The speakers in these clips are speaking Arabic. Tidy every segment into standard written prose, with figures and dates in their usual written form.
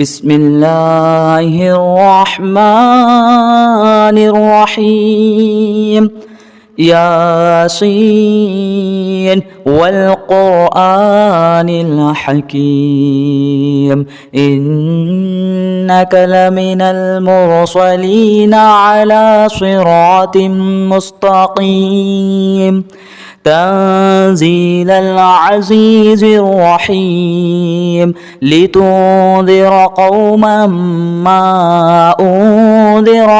بسم الله الرحمن الرحيم. ياسين والقرآن الحكيم إنك لمن المرسلين على صراط مستقيم تنزيل العزيز الرحيم لتنذر قوما ما أنذر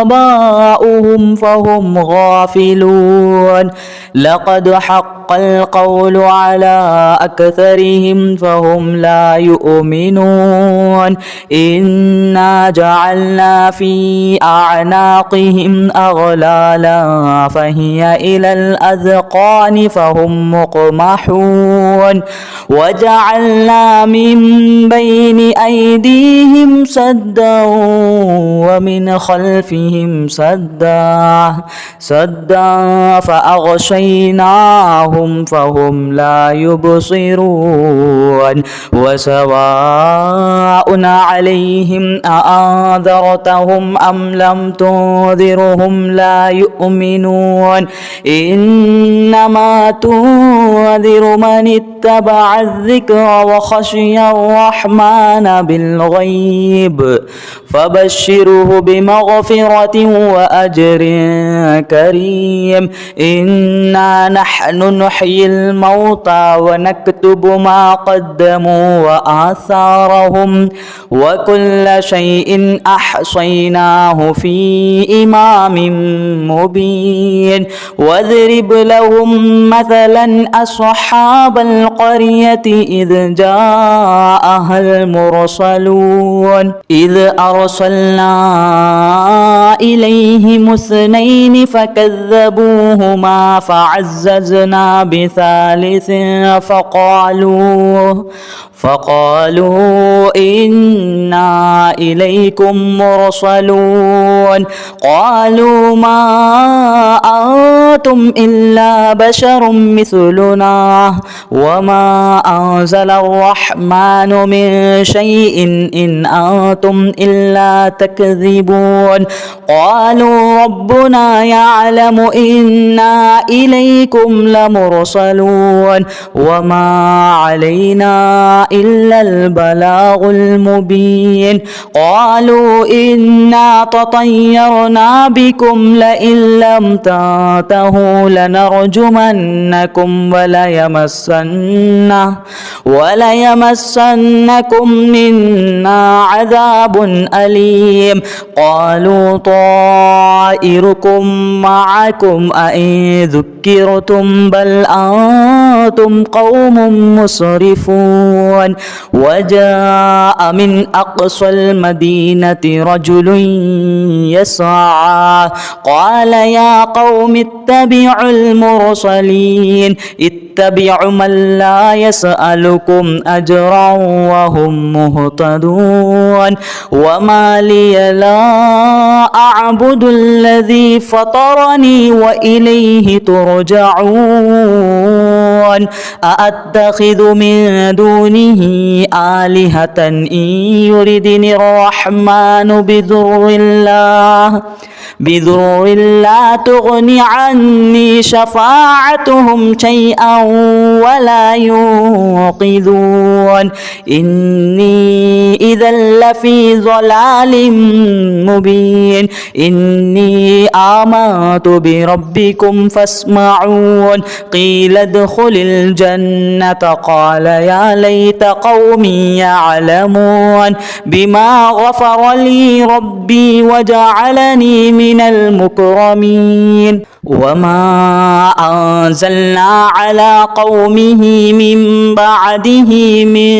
آباؤهم فهم غافلون لقد حق القول على أكثرهم فهم لا يؤمنون إنا جعلنا في أعناقهم أغلالا فهي إلى الأذقان فهم مقمحون وجعلنا من بين أيديهم سدا ومن خلفهم سدا فأغشيناهم فهم لا يبصرون وسواء عليهم أأنذرتهم أم لم تنذرهم لا يؤمنون إنما تنذر من اتبع الذكر وخشي الرحمن بالغيب فبشره بمغفرة وأجر كريم إنا نحن نحيي الموتى ونكتب ما قدموا وآثارهم وكل شيء أحصيناه في إمام مبين واضرب لهم مثلا أصحاب القرية إذ جاءها المرسلون إذ أرسلنا إليهم اثنين فكذبوهما فعززنا بثالث فقالوا إنا إليكم مرسلون قالوا ما أنتم إلا بشر مثلنا وما أنزل الرحمن من شيء إن أنتم إلا تكذبون قالوا ربنا يعلم إنا إليكم لمرسلون وما علينا إلا البلاغ المبين قالوا إنا تطيرنا بكم لئن لم تنتهوا لنرجمنكم وليمسنكم منا عذاب أليم قالوا طائركم معكم أئن ذكرتم بل أنتم قوم مسرفون وجاء من أقصى المدينة رجل يسعى قال يا قوم اتبعوا المرسلين اتبعوا من لا يسألكم أجرا وهم مهتدون وما لي لا أعبد الذي فطرني وإليه ترجعون أأتخذ من دونه آلهة إن يردني الرحمن بضر لا تغني عني شفاعتهم شيئا ولا ينقذون إني إذا لفي ضلال مبين إني آمنت بربكم فاسمعون قيل ادخل الجنة قال يا ليت قومي يعلمون بما غفر لي ربي وجعلني من المكرمين وما أنزلنا على قومه من بعده من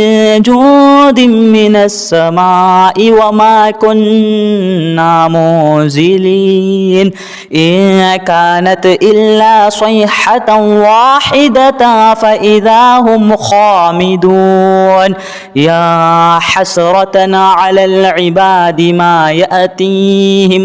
جود من السماء وما كنا منزلين إن كانت إلا صيحة واحدة فإذا هم خامدون يا حسرة على العباد ما يأتيهم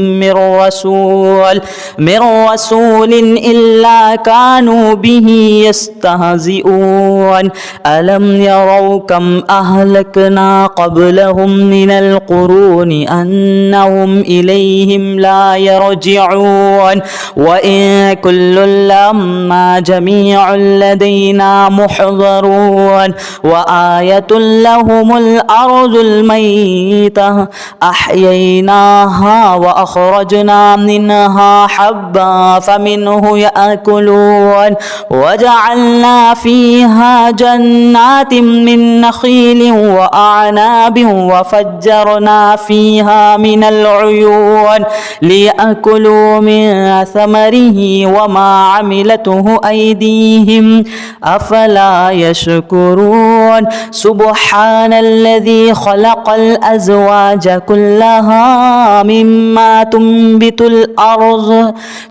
من رسول إلا كانوا به يستهزئون ألم يروا كم أهلكنا قبلهم من القرون أنهم إليهم لا يرجعون وإن كل لما جميع لدينا محضرون وآية لهم الأرض الميتة أحييناها وأخرجنا منها حبا فمنه يأكلون وجعلنا فيها جنات من نخيل وأعناب وفجرنا فيها من العيون ليأكلوا من ثمره وما عملته أيديهم أفلا يشكرون سبحان الذي خلق الأزواج كلها مما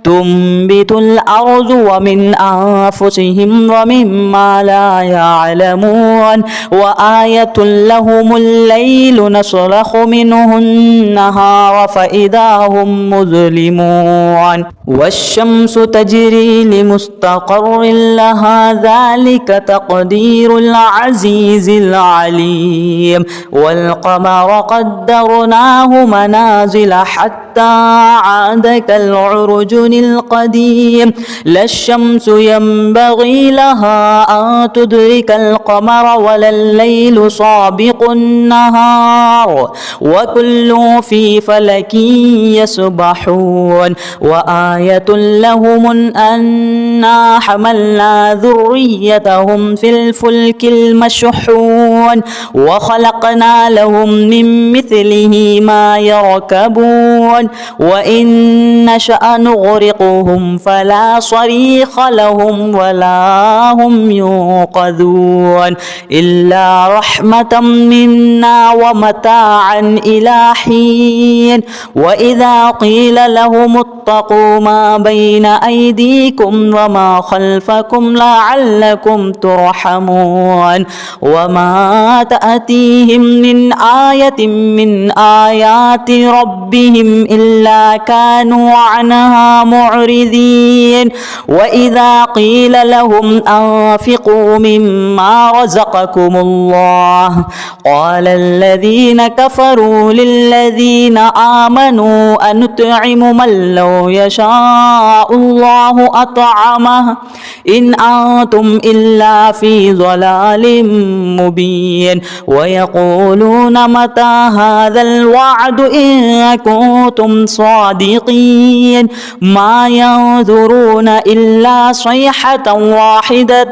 تنبت الأرض ومن أنفسهم ومما لا يعلمون وآية لهم الليل نسلخ منه النهار فإذا هم مظلمون والشمس تجري لمستقر لها ذلك تقدير العزيز العليم والقمر قدرناه منازل حتى عاد كالعرجن القديم لا الشمس ينبغي لها أن تدرك القمر ولا الليل سابق النهار وكل في فلك يسبحون وآية لهم أنا حملنا ذريتهم في الفلك المشحون وخلقنا لهم من مثله ما يركبون وإن نشأ نغرقهم فلا صريخ لهم ولا هم ينقذون إلا رحمة منا ومتاعا إلى حين وإذا قيل لهم اتقوا ما بين أيديكم وما خلفكم لعلكم ترحمون وما تأتيهم من آية من آيات ربهم إلا كانوا عنها معرضين وإذا قيل لهم أنفقوا مما رزقكم الله قال الذين كفروا للذين آمنوا أنطعم من لو يشاء الله أطعمه إن أنتم إلا في ضلال مبين ويقولون متى هذا الوعد إن كنتم صادقين ما ينظرون إلا صيحة واحدة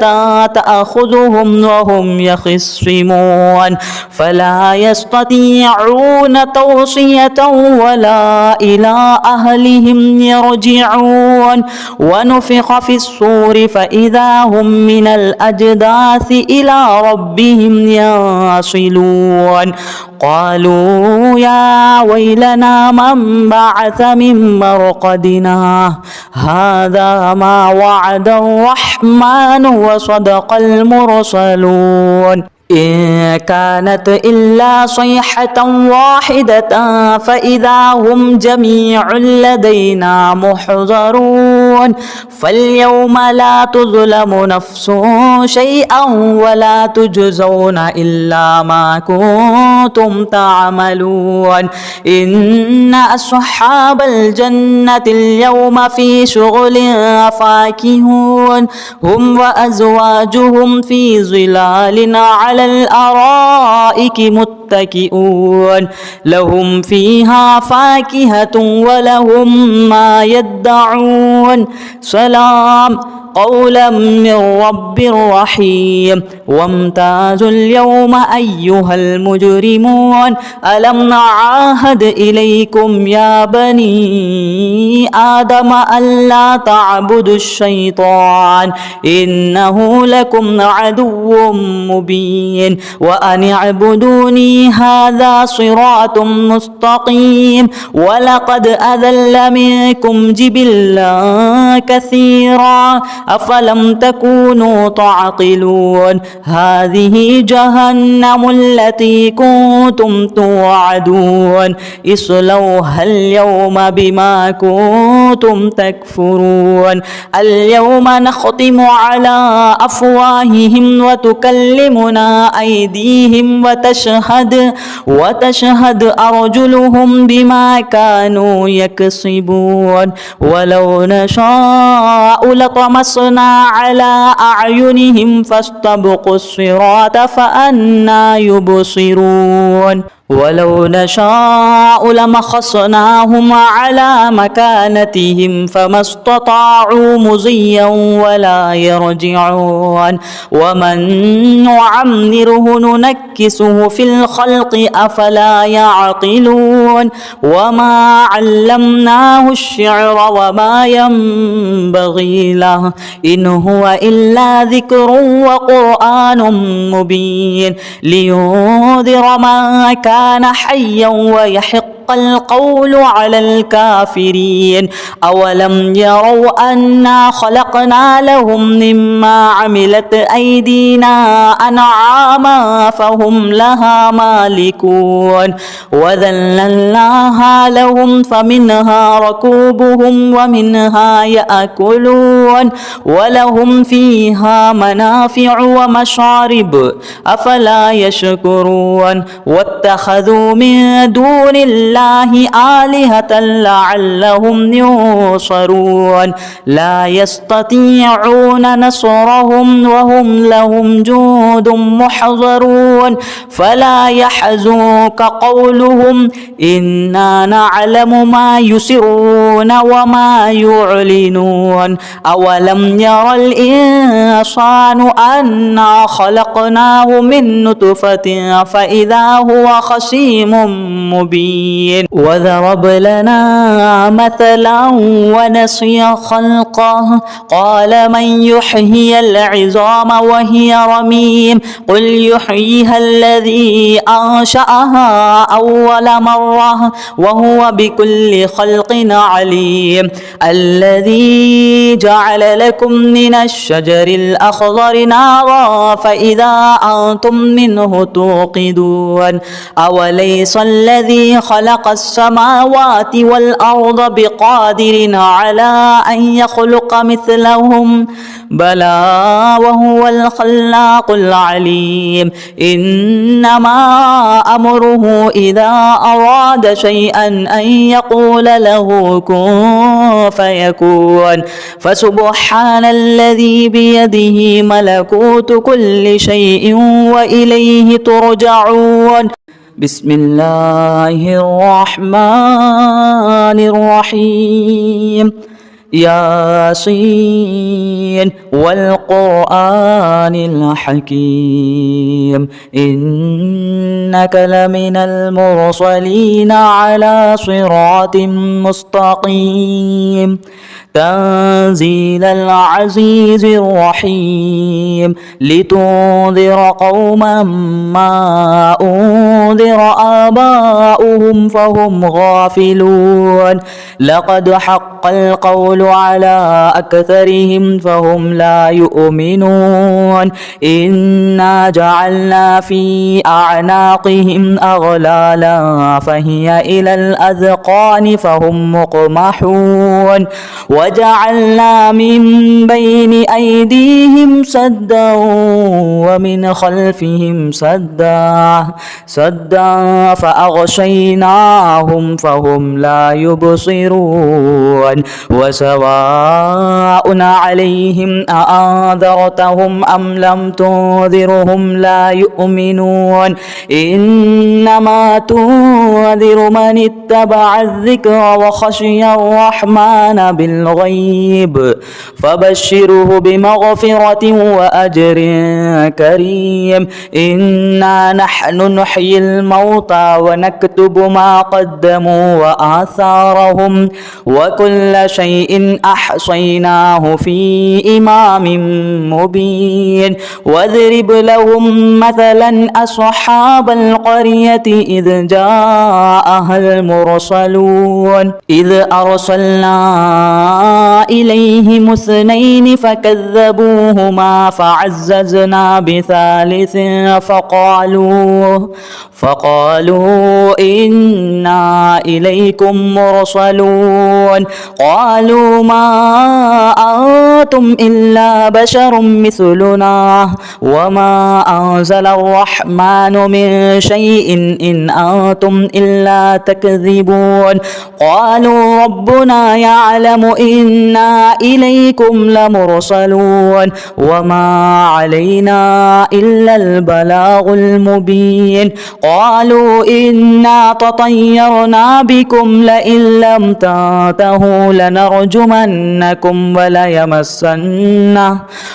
تأخذهم وهم يخصمون فلا يستطيعون توصية ولا إلى أهلهم يرجعون ونفخ في الصور فإذا هم من الأجداث إلى ربهم ينصلون قالوا يا ويلنا من بعث من مرقدنا هذا ما وعد الرحمن وصدق المرسلون إن كانت إلا صيحة واحدة فإذا هم جميع لدينا محضرون فاليوم لا تظلم نفس شيئا ولا تجزون إلا ما كنتم تعملون إن أصحاب الجنة اليوم في شغل فاكهون هم وأزواجهم في ظلال على الأرائك متكئون لهم فيها فاكهة ولهم ما يدعون سلام قولا من رب رحيم وامتازوا اليوم أيها المجرمون ألم نعاهد إليكم يا بني آدم ألا تعبدوا الشيطان إنه لكم عدو مبين وأن اعبدوني هذا صراط مستقيم ولقد أذل منكم جبلا كثيرا أفلم تكونوا تعقلون هذه جهنم التي كنتم توعدون اصلوها اليوم بما كنتم تكفرون اليوم نختم على أفواههم وتكلمنا أيديهم وتشهد أرجلهم بما كانوا يكسبون ولو نشاء لطمسنا على أعينهم فاستبقوا الصراط فأنى يبصرون ولو نشاء لمخصناهم على مكانتهم فما استطاعوا مضيا ولا يرجعون ومن نعمره ننكسه في الخلق أفلا يعقلون وما علمناه الشعر وما ينبغي له إن هو إلا ذكر وقرآن مبين لينذر من كان حيا ويحق القول على الكافرين أولم يروا أنا خلقنا لهم مما عملت أيدينا أنعاما فهم لها مالكون وذللناها لهم فمنها ركوبهم ومنها يأكلون ولهم فيها منافع ومشارب أفلا يشكرون واتخذوا من دون الله آلهة لعلهم ينصرون لا يستطيعون نصرهم وهم لهم جند محضرون فلا يحزنك قولهم إنا نعلم ما يسرون وما يعلنون أولم ير الإنسان أنا خلقناه من نطفة فإذا هو خصيم مبين وضرب لنا مثلا ونسي خلقه قال من يحيي العظام وهي رميم قل يحييها الذي أنشأها أول مرة وهو بكل خلق عليم الذي جعل لكم من الشجر الأخضر نارا فإذا أنتم منه توقدون أوليس الذي خلق السماوات والأرض بقادر على أن يخلق مثلهم بلى وهو الخلاق العليم إنما أمره إذا أراد شيئا أن يقول له كن فيكون فسبحان الذي بيده ملكوت كل شيء وإليه ترجعون بسم الله الرحمن الرحيم ياسين والقرآن الحكيم إنك لمن المرسلين على صراط مستقيم تنزيل العزيز الرحيم لتنذر قوما ما أنذر آباؤهم فهم غافلون لقد حق القول على أكثرهم فهم لا يؤمنون إنا جعلنا في أعناقهم أغلالا فهي إلى الأذقان فهم مقمحون وجعلنا من بين أيديهم سدا ومن خلفهم سدا فأغشيناهم فهم لا يبصرون وسواء عليهم أأنذرتهم أم لم تنذرهم لا يؤمنون إنما تنذر من اتبع الذكر وخشي الرحمن بالغيب فبشره بمغفرة وأجر كريم إنا نحن نحيي الموتى ونكتب ما قدموا وآثارهم وكل شيء أحصيناه في إمام مبين واضرب لهم مثلا أصحاب القرية إذ جاءها المرسلون إذ أرسلنا إليهم اثنين فكذبوهما فعززنا بثالث فقالوا إنا إليكم مرسلون. قالوا ما أنتم إلا بشر مثلنا وما أنزل الرحمن من شيء إن أنتم إلا تكذبون. قالوا ربنا يعلم إنا إليكم لمرسلون وما علينا إلا البلاغ المبين. قالوا إنا تطيرنا بكم لئن لم تنتهوا لنرجمنكم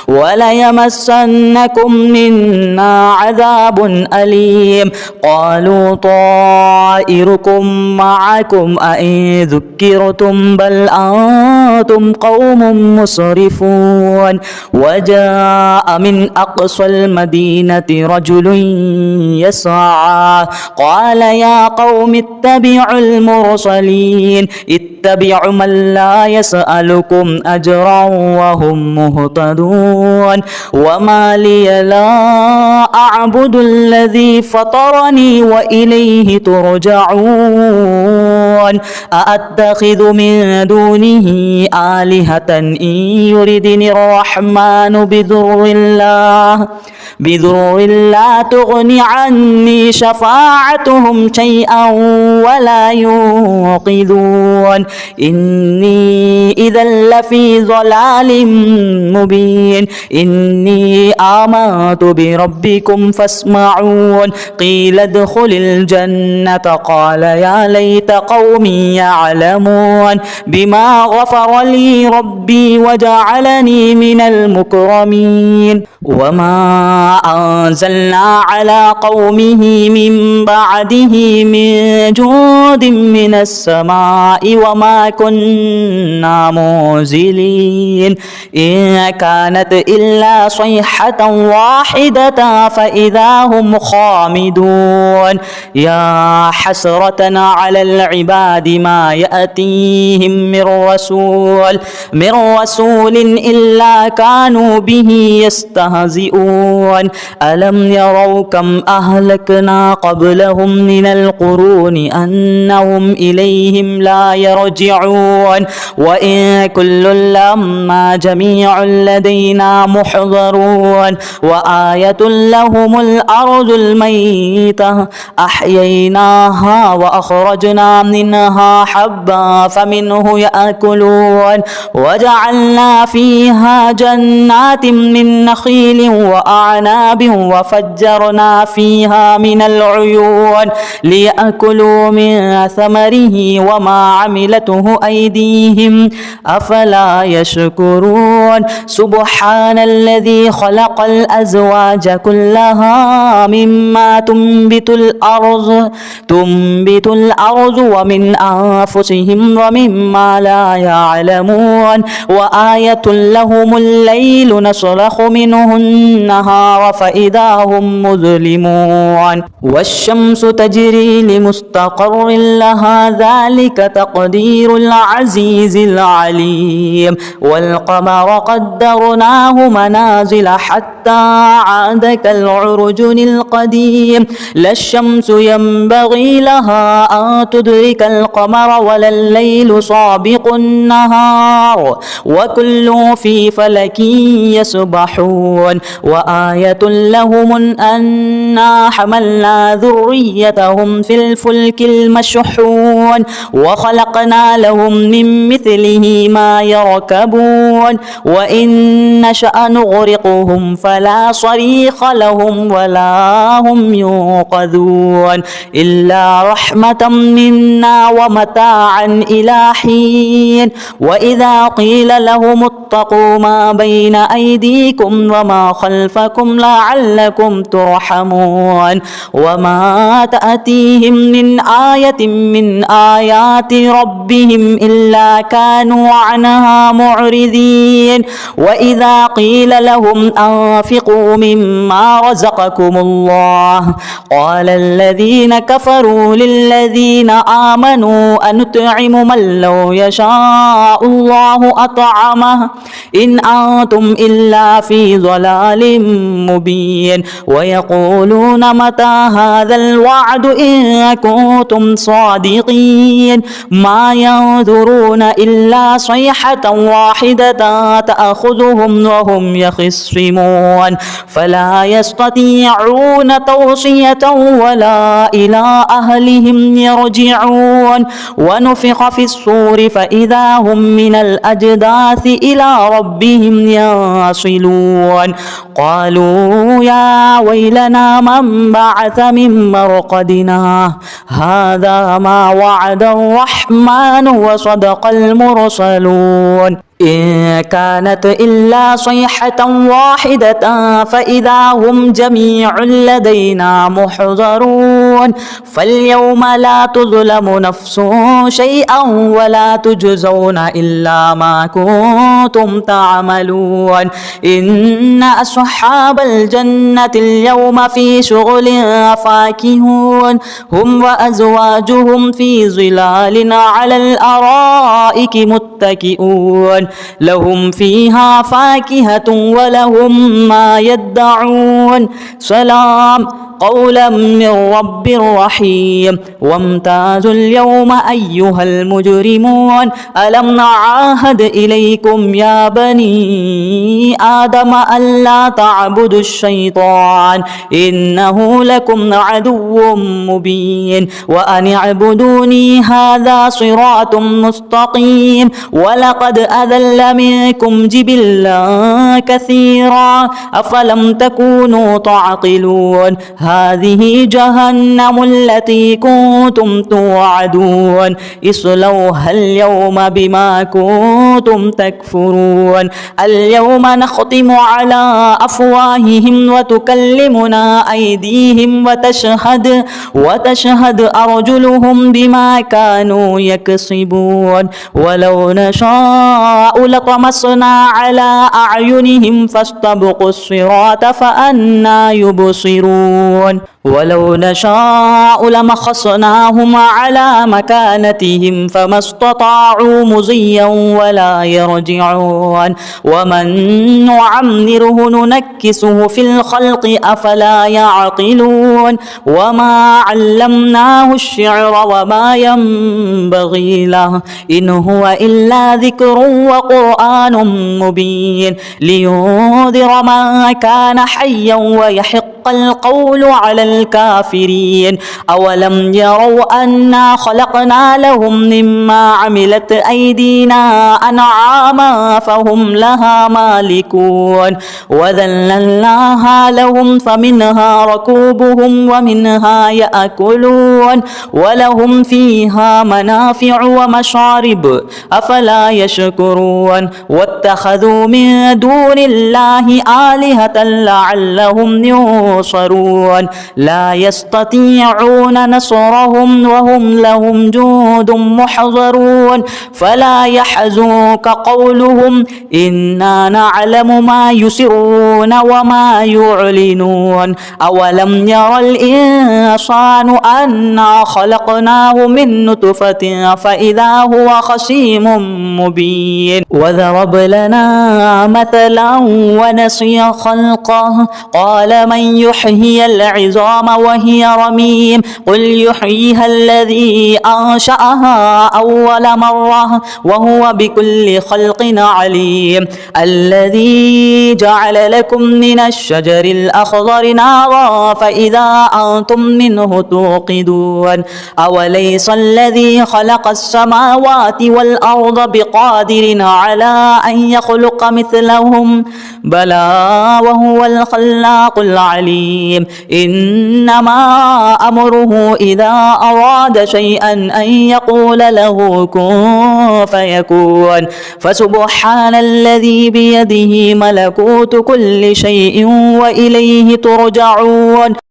وليمسنكم منا عذاب أليم. قالوا طائركم معكم أئن ذكرتم بل أنتم قوم مسرفون. وجاء من أقصى المدينة رجل يسعى قال يا قوم اتبعوا المرسلين اتبعوا من لا يسألكم أجرا وهم مهتدون. وما لي لا أعبد الذي فطرني وإليه ترجعون. أأتخذ من دونه آلهة إن يردني الرحمن بضر لا تغني عني شفاعتهم شيئا ولا ينقذون. إني إذا لفي ضلال مبين. إني آمنت بربكم فاسمعون. قيل ادخل الجنة قال يا ليت قومي يعلمون بما غفر لي ربي وجعلني من المكرمين. وما أنزلنا على قومه من بعده من جود من السماء وما كنا منزلين. إن كانت إلا صيحة واحدة فإذا هم خامدون. يا حسرة على العباد ما يأتيهم من رسول إلا كانوا به يستهزئون. ألم يروا كم أهلكنا قبلهم من القرون أنهم إليهم لا يرجعون. وإن كل لما جميع لدينا محضرون. وآية لهم الأرض الميتة أحييناها وأخرجنا منها حبا فمنه يأكلون. وجعلنا فيها جنات من نخيل وأعناب وفجرنا فيها من العيون ليأكلوا من ثمره وما عملته أيديهم أفلا يشكرون. سبحان الذي خلق الأزواج كلها مما تنبت الأرض ومن أنفسهم ومما لا يعلمون. وآية لهم الليل نسلخ منه النهار فإذا هم مظلمون. والشمس تجري لمستقر لها ذلك تقدير العزيز العليم. والقمر قدرناه منازل حتى عاد كالعرجن القديم. لا الشمس ينبغي لها أن تدرك القمر ولا الليل سابق النهار وكل في فلك يسبحون. وآية لهم أنا حملنا ذريتهم في الفلك المشحون وخلقنا لهم من مثله ما يركبون. وإن نشأ نغرقهم فلا صريخ لهم ولا هم ينقذون إلا رحمة منا ومتاعا إلى حين. وإذا قيل لهم اتقوا ما بين أيديكم وما خلفكم لعلكم ترحمون. وما تأتيهم من آية من آيات ربهم إلا كانوا عنها معرضين. وإذا قيل لهم أنفقوا مما رزقكم الله قال الذين كفروا للذين آمنوا آمنوا أنطعم من لو يشاء الله أطعمه إن أنتم إلا في ضلال مبين ويقولون متى هذا الوعد إن كنتم صادقين ما ينظرون إلا صيحة واحدة تأخذهم وهم يخصمون فلا يستطيعون توصية ولا إلى أهلهم يرجعون ونفخ في الصور فإذا هم من الأجداث إلى ربهم ينصلون قالوا يا ويلنا من بعث من مرقدنا هذا ما وعد الرحمن وصدق المرسلون إن كانت إلا صيحة واحدة فإذا هم جميع لدينا محضرون فاليوم لا تظلم نفس شيئا ولا تجزون إلا ما كنتم تعملون إن أصحاب الجنة اليوم في شغل فاكهون هم وأزواجهم في ظلال على الأرائك متكئون لهم فيها فاكهة ولهم ما يدعون سلام قولا من رب رحيم وامتازوا اليوم أيها المجرمون ألم نعاهد إليكم يا بني آدم ألا تعبدوا الشيطان إنه لكم عدو مبين وأن اعبدوني هذا صراط مستقيم ولقد أذل منكم جبلا كثيرا أفلم تكونوا تعقلون هذه جهنم التي كنتم توعدون اصلوها اليوم بما كنتم تكفرون اليوم نختم على أفواههم وتكلمنا أيديهم وتشهد أرجلهم بما كانوا يكسبون ولو نشاء لطمسنا على أعينهم فاستبقوا الصراط فأنى يبصرون ولو نشاء لمخصناهم على مكانتهم فما استطاعوا مضيا ولا يرجعون ومن نعمره ننكسه في الخلق أفلا يعقلون وما علمناه الشعر وما ينبغي له إن هو إلا ذكر وقرآن مبين لينذر من كان حيا ويحق القول على الكافرين أولم يروا أنا خلقنا لهم مما عملت أيدينا أنعاما فهم لها مالكون وذللناها لهم فمنها ركوبهم ومنها يأكلون ولهم فيها منافع ومشارب أفلا يشكرون واتخذوا من دون الله آلهة لعلهم ينصرون لا يستطيعون نصرهم وهم لهم جند محضرون فلا يحزنك قولهم إنا نعلم ما يسرون وما يعلنون أولم ير الإنسان أنا خلقناه من نطفة فإذا هو خصيم مبين وضرب لنا مثلا ونسي خلقه قال من يحيي العظام وهي رميم قل يحييها الذي أنشأها أول مرة وهو بكل خلق عليم الذي جعل لكم من الشجر الأخضر نارا فإذا أنتم منه توقدون أوليس الذي خلق السماوات والأرض بقادر على أن يخلق مثلهم بلى وهو الخلاق العليم إنما أمره إذا أراد شيئا أن يقول له كن فيكون فسبحان الذي بيده ملكوت كل شيء وإليه ترجعون